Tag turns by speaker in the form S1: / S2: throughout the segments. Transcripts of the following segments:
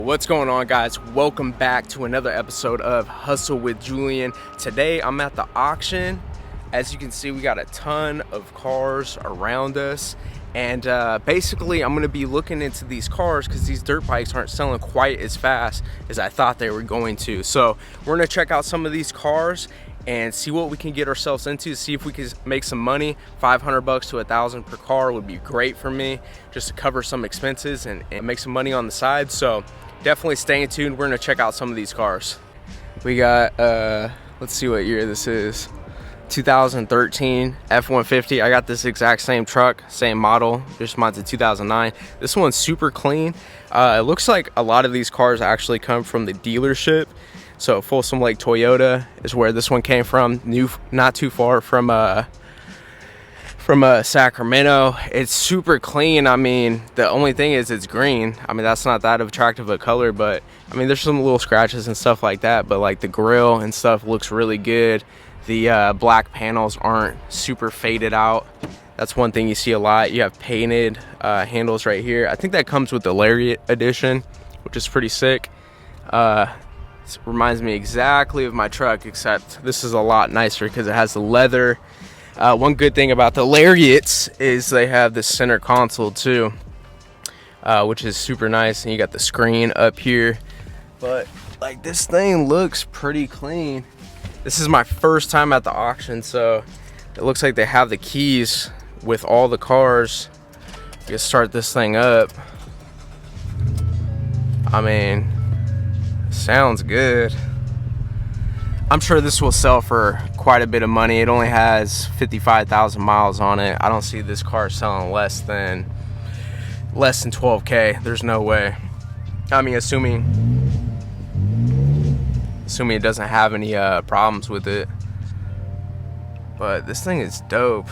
S1: What's going on, guys? Welcome back to another episode of Hustle with Julian. Today I'm at the auction. As you can see, we got a ton of cars around us, and basically I'm going to be looking into these cars because these dirt bikes aren't selling quite as fast as I thought they were going to. So we're going to check out some of these cars and see what we can get ourselves into, see if we can make some money. $500 to $1,000 per car would be great for me, just to cover some expenses and make some money on the side. So definitely stay tuned. We're gonna check out some of these cars. We got, let's see what year this is. 2013 F-150. I got this exact same truck, same model, just mine's a 2009. This one's super clean. It looks like a lot of these cars actually come from the dealership. So Folsom Lake Toyota is where this one came from, not too far from Sacramento. It's super clean. I mean, the only thing is it's green. I mean, that's not that attractive a color, but I mean, there's some little scratches and stuff like that, but like the grill and stuff looks really good. The black panels aren't super faded out. That's one thing you see a lot. You have painted handles right here. I think that comes with the Lariat edition, which is pretty sick. It reminds me exactly of my truck, except this is a lot nicer because it has the leather. One good thing about the Lariats is they have the center console too, which is super nice, and you got the screen up here. But like, this thing looks pretty clean. This is my first time at the auction, so it looks like they have the keys with all the cars. You can start this thing up. I mean, sounds good. I'm sure this will sell for quite a bit of money. It only has 55,000 miles on it. I don't see this car selling less than 12K. There's no way. I mean, assuming it doesn't have any problems with it. But this thing is dope.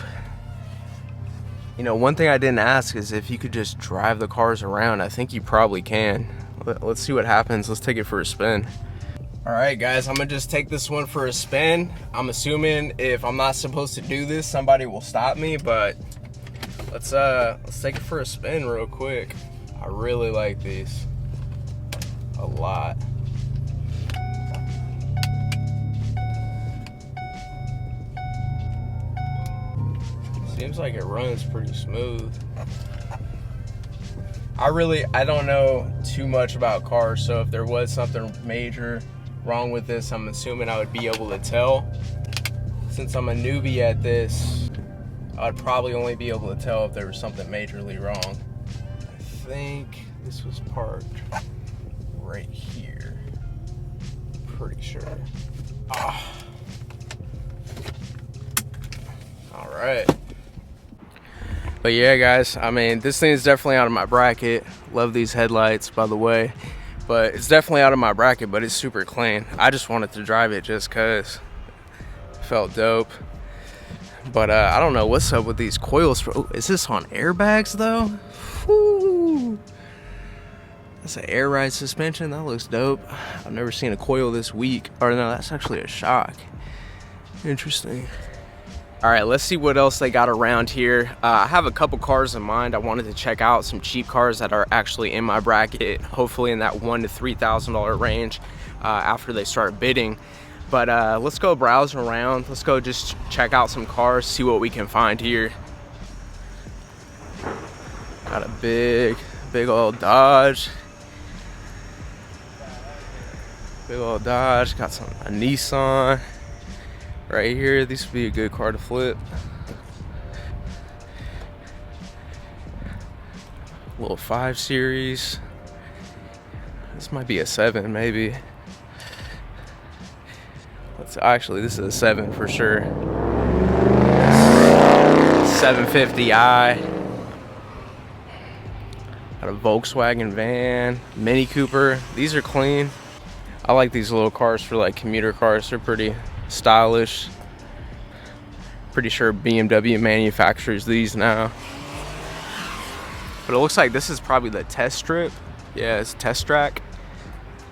S1: You know, one thing I didn't ask is if you could just drive the cars around. I think you probably can. Let's see what happens. Let's take it for a spin. All right, guys, I'm gonna just take this one for a spin. I'm assuming if I'm not supposed to do this, somebody will stop me, but let's take it for a spin real quick. I really like these a lot. Seems like it runs pretty smooth. I don't know too much about cars, so if there was something major wrong with this, I'm assuming I would be able to tell. Since I'm a newbie at this, I'd probably only be able to tell if there was something majorly wrong. I think this was parked right here. Pretty sure. All right. But yeah, guys, I mean, this thing is definitely out of my bracket. Love these headlights, by the way. But it's definitely out of my bracket, but it's super clean. I just wanted to drive it just because it felt dope. But I don't know what's up with these coils. Oh, is this on airbags, though? Woo! That's an air ride suspension. That looks dope. I've never seen a coil this weak. Or no, that's actually a shock. Interesting. All right, let's see what else they got around here. I have a couple cars in mind. I wanted to check out some cheap cars that are actually in my bracket, hopefully in that $1,000 to $3,000 range after they start bidding. But let's go browse around. Let's go just check out some cars, see what we can find here. Got a big old Dodge. Big old Dodge. Got a Nissan. Right here, this would be a good car to flip. Little 5 Series. This might be a 7, maybe. Actually, this is a 7 for sure. 750i. Got a Volkswagen van, Mini Cooper. These are clean. I like these little cars for like commuter cars. They're pretty stylish. Pretty sure BMW manufactures these now. But it looks like this is probably the test strip. Yeah, it's test track.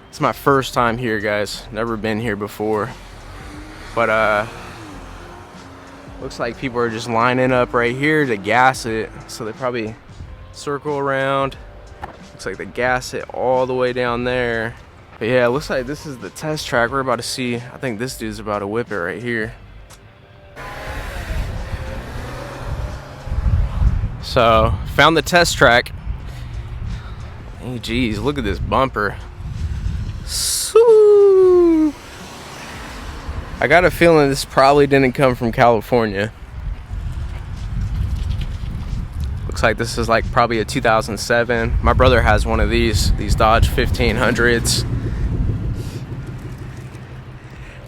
S1: It's my first time here, guys. Never been here before. But looks like people are just lining up right here to gas it. So they probably circle around, Looks like the gas hit all the way down there. But yeah, it looks like this is the test track. We're about to see, I think this dude's about to whip it right here. So, found the test track. Hey, geez, look at this bumper. Soo! I got a feeling this probably didn't come from California. Looks like this is like probably a 2007. My brother has one of these Dodge 1500s.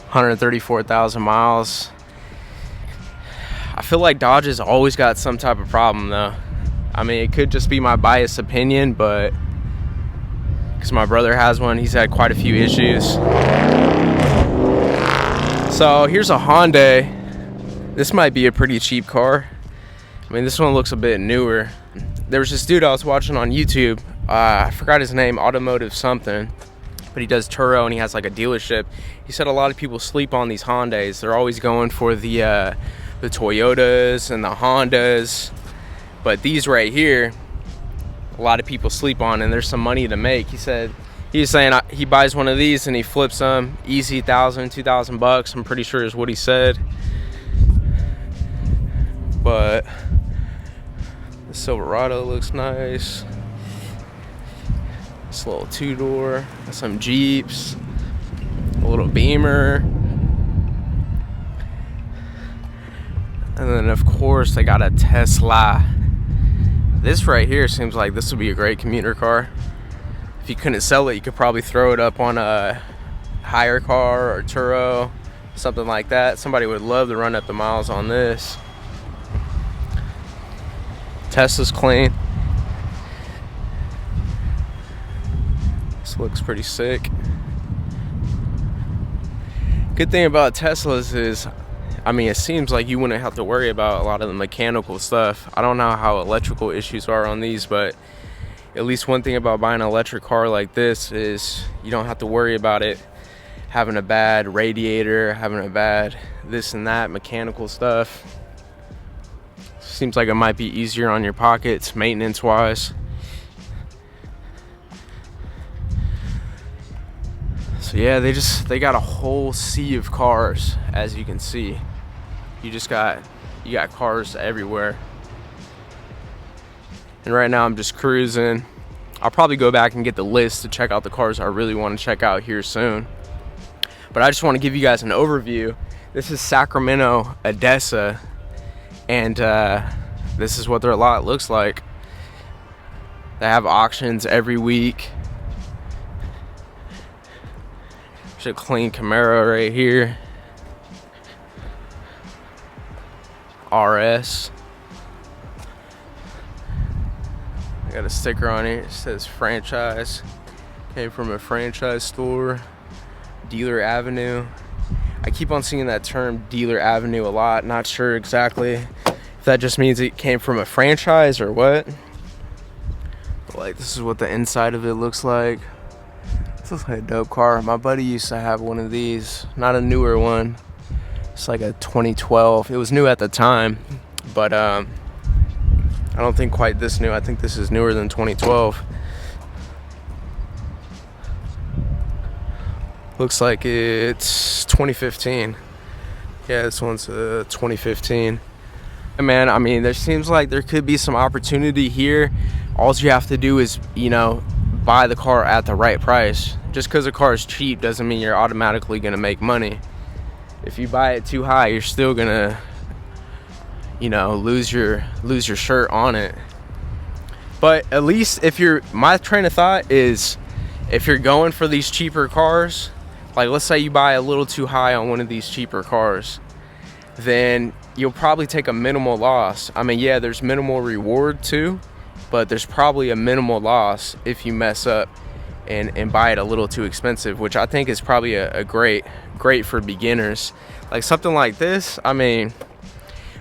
S1: 134,000 miles. I feel like Dodge has always got some type of problem though. I mean, it could just be my biased opinion, but because my brother has one, he's had quite a few issues. So here's a Hyundai. This might be a pretty cheap car. I mean, this one looks a bit newer. There was this dude I was watching on YouTube. I forgot his name, Automotive something. But he does Turo and he has like a dealership. He said a lot of people sleep on these Hyundais. They're always going for the Toyotas and the Hondas. But these right here, a lot of people sleep on, and there's some money to make. He said, he was saying he buys one of these and he flips them easy, $1,000-$2,000. I'm pretty sure is what he said. But the Silverado looks nice. This little two-door, some Jeeps, a little Beamer, and then of course they got a Tesla. This right here seems like this would be a great commuter car. If you couldn't sell it, you could probably throw it up on a hire car or Turo, something like that. Somebody would love to run up the miles on this. Tesla's clean. This looks pretty sick. Good thing about Teslas is, I mean, it seems like you wouldn't have to worry about a lot of the mechanical stuff. I don't know how electrical issues are on these, but at least one thing about buying an electric car like this is you don't have to worry about it having a bad radiator, having a bad this and that mechanical stuff. Seems like it might be easier on your pockets maintenance wise. So yeah, they got a whole sea of cars, as you can see. You got cars everywhere. And right now I'm just cruising. I'll probably go back and get the list to check out the cars I really want to check out here soon. But I just want to give you guys an overview. This is Sacramento, Adesa, and this is what their lot looks like. They have auctions every week. There's a clean Camaro right here. RS. I got a sticker on it. It says franchise. Came from a franchise store. Dealer Avenue. I keep on seeing that term Dealer Avenue a lot. Not sure exactly if that just means it came from a franchise or what. But like, this is what the inside of it looks like. This looks like a dope car. My buddy used to have one of these. Not a newer one. It's like a 2012. It was new at the time, but I don't think quite this new. I think this is newer than 2012. Looks like it's 2015. Yeah, this one's 2015. And man, I mean, there seems like there could be some opportunity here. All you have to do is, you know, buy the car at the right price. Just because a car is cheap doesn't mean you're automatically gonna make money. If you buy it too high, you're still gonna, you know, lose your shirt on it. But at least my train of thought is, if you're going for these cheaper cars, like let's say you buy a little too high on one of these cheaper cars, then you'll probably take a minimal loss. I mean, yeah, there's minimal reward too, but there's probably a minimal loss if you mess up and buy it a little too expensive, which I think is probably a great for beginners. Like something like this, I mean,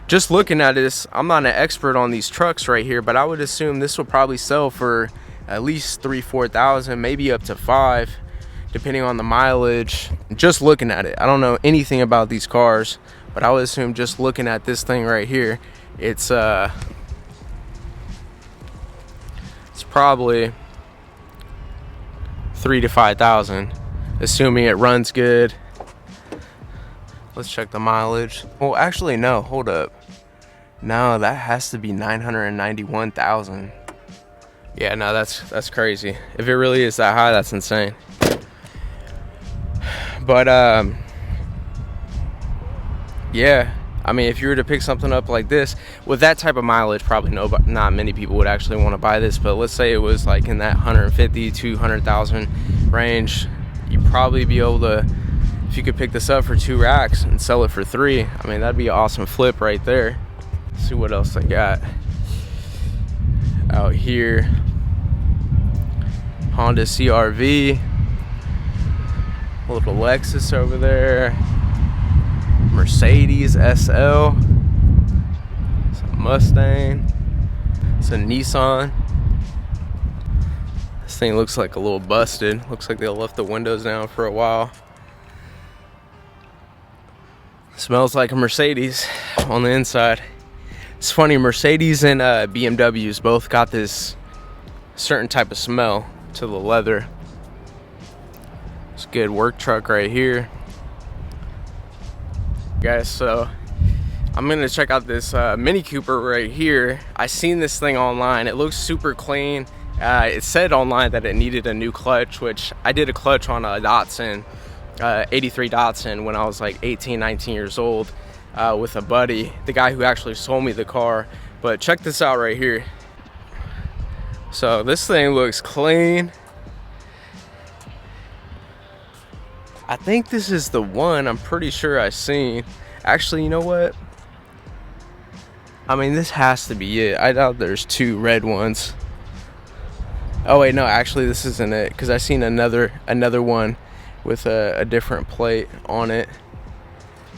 S1: just looking at this, I'm not an expert on these trucks right here, but I would assume this will probably sell for at least 3,000-4,000, maybe up to 5,000, depending on the mileage. Just looking at it, I don't know anything about these cars, but I would assume just looking at this thing right here, it's probably 3,000 to 5,000, assuming it runs good. Let's check the mileage. Well, actually, no, hold up. No, that has to be 991,000. Yeah, no, that's crazy. If it really is that high, that's insane. But yeah, I mean, if you were to pick something up like this with that type of mileage, probably not many people would actually want to buy this. But let's say it was like in that 150 to 200,000 range, you'd probably be able to, if you could pick this up for 2 racks and sell it for 3. I mean, that'd be an awesome flip right there. Let's see what else I got out here. Honda CR-V, a little Lexus over there, Mercedes SL, it's a Mustang, it's a Nissan. This thing looks like a little busted. Looks like they left the windows down for a while. Smells like a Mercedes on the inside. It's funny, Mercedes and BMWs both got this certain type of smell to the leather. It's a good work truck right here, guys. So I'm gonna check out this Mini Cooper right here. I seen this thing online. It looks super clean. It said online that it needed a new clutch, which I did a clutch on a Datsun, 83 Datsun, when I was like 18, 19 years old, with a buddy, the guy who actually sold me the car. But check this out right here. So this thing looks clean. I think this is the one I'm pretty sure I seen. Actually, you know what? I mean, this has to be it. I doubt there's 2 red ones. Oh wait, no, actually this isn't it, because I seen another one with a different plate on it.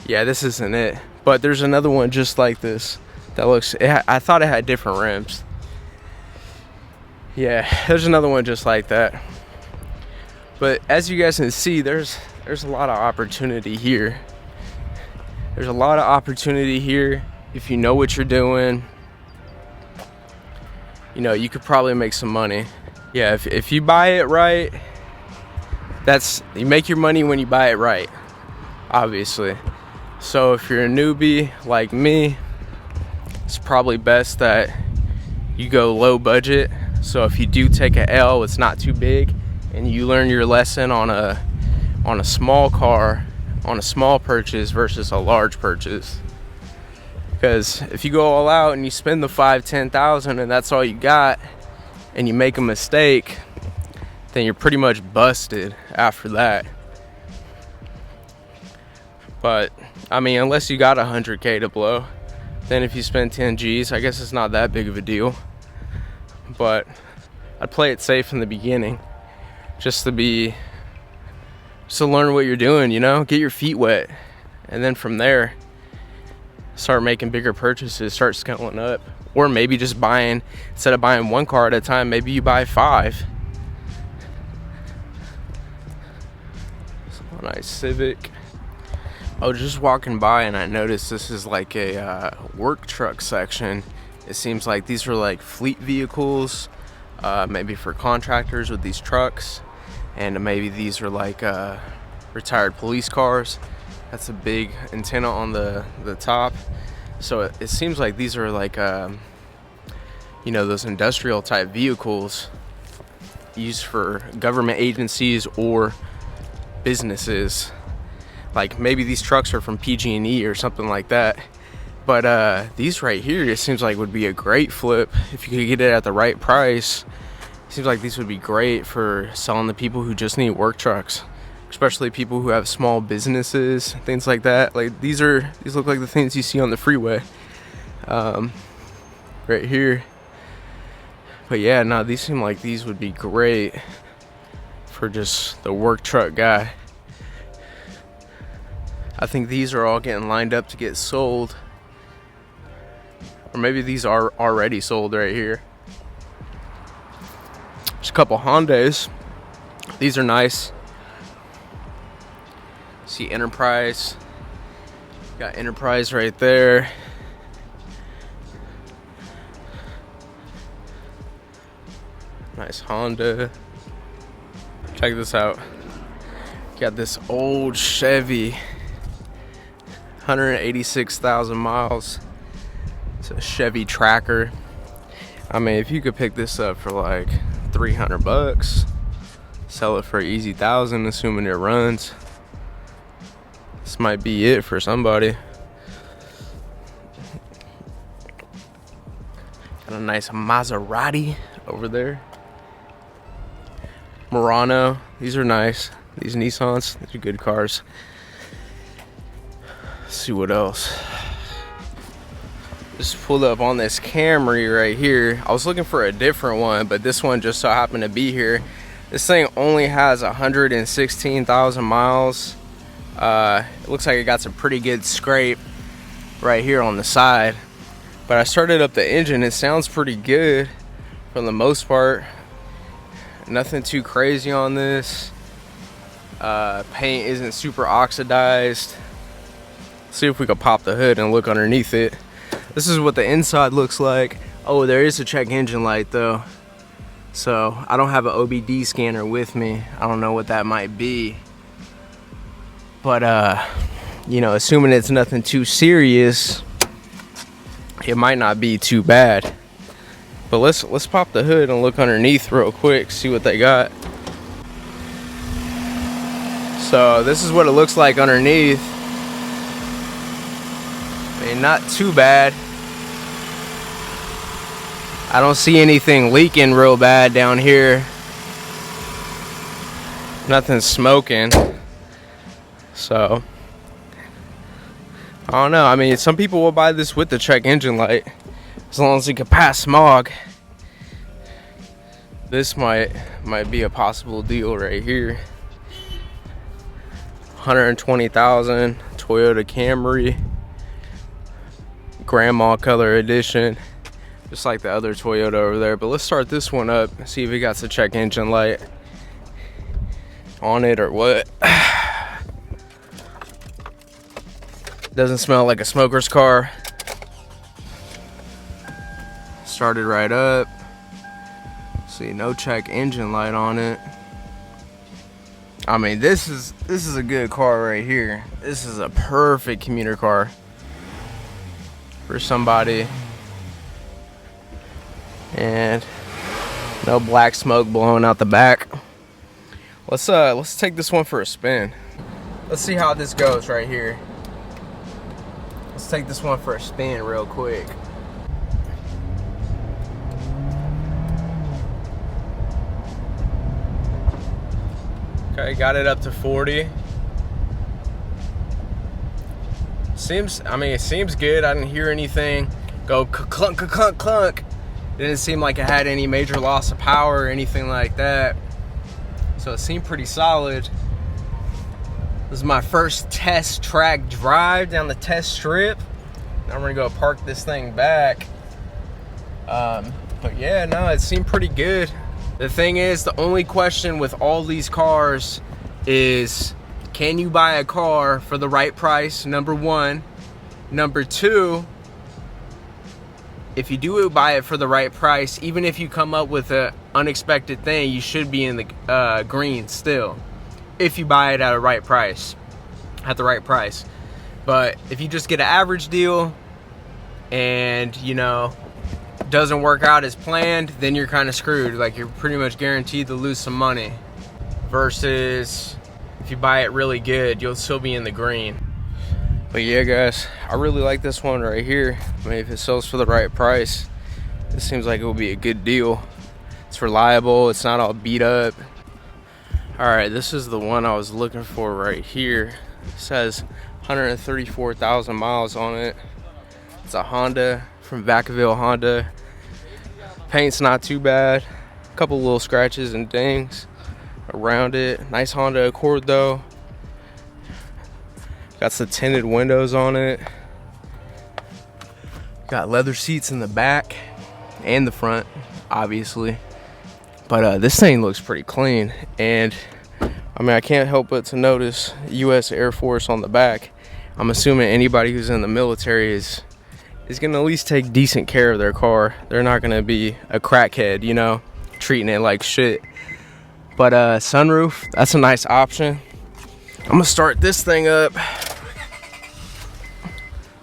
S1: Yeah, this isn't it. But there's another one just like this that looks, I thought it had different rims. Yeah, there's another one just like that. But as you guys can see, there's a lot of opportunity here. There's a lot of opportunity here if you know what you're doing. You know, you could probably make some money. Yeah, if you buy it right, you make your money when you buy it right, obviously. So if you're a newbie like me, it's probably best that you go low budget. So if you do take a L, it's not too big, and you learn your lesson on a small car, on a small purchase versus a large purchase. Because if you go all out and you spend the 5,000-10,000 and that's all you got, and you make a mistake, then you're pretty much busted after that. But I mean, unless you got 100K to blow, then if you spend 10 G's, I guess it's not that big of a deal. But I'd play it safe in the beginning, just to learn what you're doing, you know, get your feet wet, and then from there start making bigger purchases, start scaling up. Or maybe just buying, instead of buying 1 car at a time, maybe you buy 5. So, nice Civic. I was just walking by and I noticed this is like a work truck section. It seems like these are like fleet vehicles, maybe for contractors with these trucks, and maybe these are like retired police cars. That's a big antenna on the top. So it seems like these are like you know, those industrial type vehicles used for government agencies or businesses. Like maybe these trucks are from PG&E or something like that. But these right here, it seems like would be a great flip if you could get it at the right price. It seems like these would be great for selling to people who just need work trucks, especially people who have small businesses, things like that. Like these look like the things you see on the freeway, right here. But yeah, no, these seem like these would be great for just the work truck guy. I think these are all getting lined up to get sold. Or maybe these are already sold right here. There's a couple Hondas. These are nice. See Enterprise. Got Enterprise right there. Nice Honda. Check this out. Got this old Chevy, 186,000 miles. It's a Chevy Tracker. I mean, if you could pick this up for like 300 bucks, sell it for an easy 1,000, assuming it runs. This might be it for somebody. Got a nice Maserati over there. Murano, these are nice. These Nissans, these are good cars. Let's see what else. Just pulled up on this Camry right here. I was looking for a different one, but this one just so happened to be here. This thing only has 116,000 miles. It looks like it got some pretty good scrape right here on the side. But I started up the engine. It sounds pretty good for the most part. Nothing too crazy on this. Paint isn't super oxidized. See if we can pop the hood and look underneath it. This is what the inside looks like. Oh, there is a check engine light though. So I don't have an OBD scanner with me. I don't know what that might be. But you know, assuming it's nothing too serious, it might not be too bad. But let's pop the hood and look underneath real quick, see what they got. So this is what it looks like underneath. I mean, not too bad. I don't see anything leaking real bad down here. Nothing smoking. So I don't know. I mean, some people will buy this with the check engine light as long as it can pass smog. This might be a possible deal right here. 120,000 Toyota Camry, grandma color edition, just like the other Toyota over there. But let's start this one up and see if it got the check engine light on it or what. Doesn't smell like a smoker's car. Started right up. See, no check engine light on it. I mean, this is a good car right here. This is a perfect commuter car for somebody. And no black smoke blowing out the back. Let's take this one for a spin. Let's see how this goes right here. Let's take this one for a spin real quick. Okay, got it up to 40. It seems good. I didn't hear anything go clunk, clunk, clunk. Didn't seem like it had any major loss of power or anything like that. So it seemed pretty solid. This is my first test track drive down the test strip. Now I'm gonna go park this thing back. But yeah, no, it seemed pretty good. The thing is, the only question with all these cars is, can you buy a car for the right price? Number one. Number two, if you do buy it for the right price, even if you come up with an unexpected thing, you should be in the green still, if you buy it at the right price. But if you just get an average deal and, you know, doesn't work out as planned, then you're kind of screwed. Like, you're pretty much guaranteed to lose some money. Versus if you buy it really good, you'll still be in the green. But yeah, guys, I really like this one right here. I mean, if it sells for the right price, it seems like it will be a good deal. It's reliable, it's not all beat up. All right, this is the one I was looking for right here. It says 134,000 miles on it. It's a Honda from Vacaville Honda. Paint's not too bad. A couple little scratches and dings around it. Nice Honda Accord though. Got some tinted windows on it. Got leather seats in the back and the front, obviously. But this thing looks pretty clean. And I mean, I can't help but to notice U.S. Air Force on the back. I'm assuming anybody who's in the military is gonna at least take decent care of their car. They're not gonna be a crackhead, you know. treating it like shit. But sunroof, that's a nice option. I'm gonna start this thing up.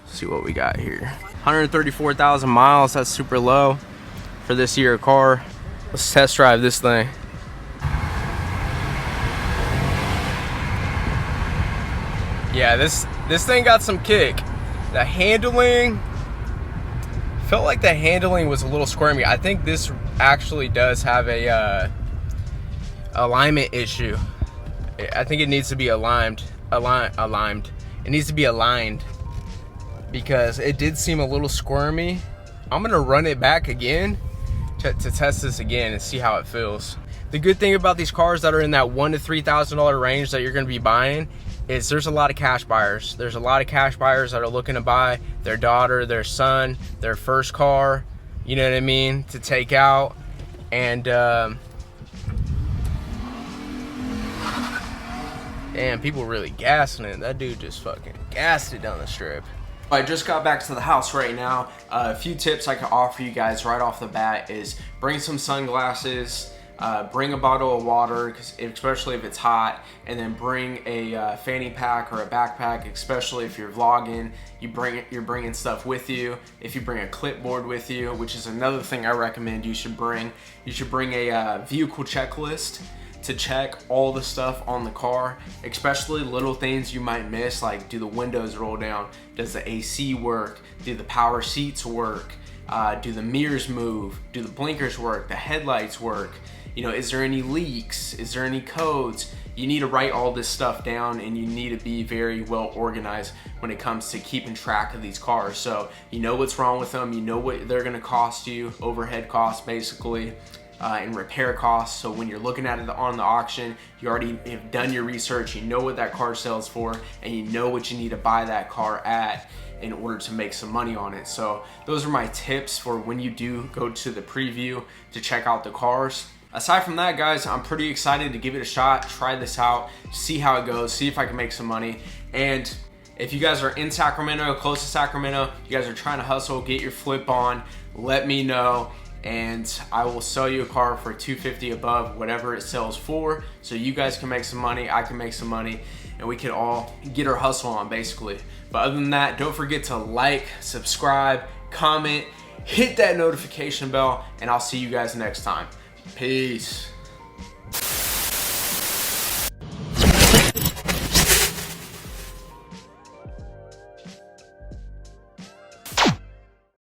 S1: See what we got here. 134,000 miles, that's super low for this year car. Let's test drive this thing. Yeah, this thing got some kick. The handling, felt like the handling was a little squirmy. I think this actually does have a alignment issue. I think it needs to be aligned. It needs to be aligned because it did seem a little squirmy. I'm gonna run it back again to test this again and see how it feels. The good thing about these cars that are in that $1,000 to $3,000 range that you're gonna be buying is there's a lot of cash buyers. There's a lot of cash buyers that are looking to buy their daughter, their son, their first car, you know what I mean, to take out. And damn, people really gassing it. That dude just fucking gassed it down the strip. I just got back to the house right now. A few tips I can offer you guys right off the bat is bring some sunglasses, bring a bottle of water, especially if it's hot, and then bring a fanny pack or a backpack, especially if you're vlogging. You're bringing stuff with you. If you bring a clipboard with you, which is another thing I recommend you should bring. You should bring a vehicle checklist to check all the stuff on the car, especially little things you might miss, like do the windows roll down, does the AC work, do the power seats work, do the mirrors move, do the blinkers work, the headlights work, you know, is there any leaks, is there any codes? You need to write all this stuff down, and you need to be very well organized when it comes to keeping track of these cars. So you know what's wrong with them, you know what they're gonna cost you, overhead costs basically, and repair costs. So when you're looking at it on the auction, you already have done your research, you know what that car sells for, and you know what you need to buy that car at in order to make some money on it. So those are my tips for when you do go to the preview to check out the cars. Aside from that, guys, I'm pretty excited to give it a shot, try this out, see how it goes, see if I can make some money. And if you guys are in Sacramento, close to Sacramento, you guys are trying to hustle, get your flip on, let me know, and I will sell you a car for $250 above whatever it sells for, so you guys can make some money, I can make some money, and we can all get our hustle on basically. But other than that, don't forget to like, subscribe, comment, hit that notification bell, and I'll see you guys next time. Peace.